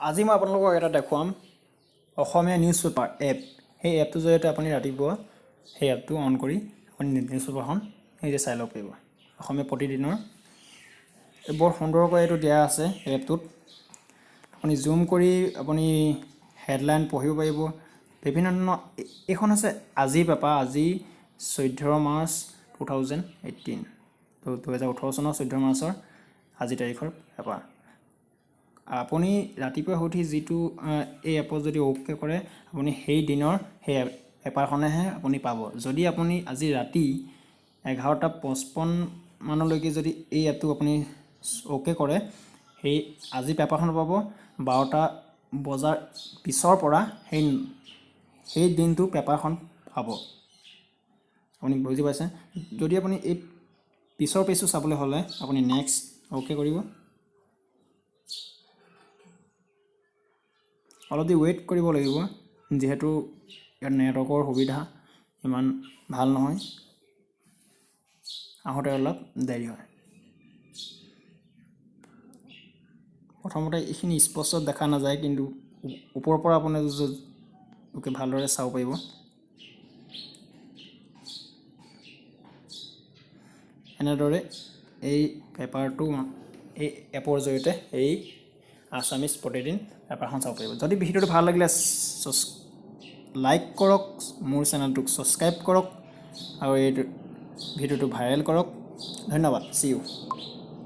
আজি মই আপোনালোকক এটা দেখুৱাম অসমীয়া নিউজ পেপাৰ এপ। সেই এপটোৰ জৰিয়তে আপুনি ৰাতিপুৱা সেই এপটো অন কৰি আপুনি নিউজ পেপাৰখন নিজে চাই ল'ব পাৰিব। অসমীয়া প্ৰতিদিনৰ বৰ সুন্দৰকৈ এইটো দিয়া আছে এপটোত। আপুনি জুম কৰি আপুনি হেডলাইন পঢ়িব পাৰিব। বিভিন্ন ধৰণৰ এইখন আছে আজি পেপাৰ, আজি 14 মাৰ্চ 2018, 2018 চনৰ 14 মাৰ্চৰ আজি তাৰিখৰ পেপাৰ। আপুনি ৰাতিপুৱা উঠি যিটো এই এপত যদি অ'কে কৰে আপুনি সেই দিনৰ সেই পেপাৰখনেহে আপুনি পাব। যদি আপুনি আজি ৰাতি 11:55 মানলৈকে যদি এই এপটো আপুনি অ'কে কৰে সেই আজি পেপাৰখন পাব। 12টা বজাৰ পিছৰ পৰা সেই দিনটো পেপাৰখন পাব। আপুনি বুজি পাইছে? যদি আপুনি এই পিছৰ পেজটো চাবলৈ হ'লে আপুনি নেক্সট অ'কে কৰিব। অলপ দেৰি ৱেইট কৰিব লাগিব, যিহেতু ইয়াত নেটৱৰ্কৰ সুবিধা ইমান ভাল নহয়, আহোঁতে অলপ দেৰি হয়। প্ৰথমতে এইখিনি স্পষ্ট দেখা নাযায়, কিন্তু ওপৰৰ পৰা আপুনি ভালদৰে চাব পাৰিব। এনেদৰে এই পেপাৰটো এই এপৰ জৰিয়তে এই আছামিজ প্ৰতিদিন পেপাৰখন চাব পাৰিব। যদি ভিডিঅ'টো ভাল লাগিলে লাইক কৰক, মোৰ চেনেলটোক ছাবস্ক্ৰাইব কৰক আৰু এই ভিডিঅ'টো ভাইৰেল কৰক। ধন্যবাদ। See U.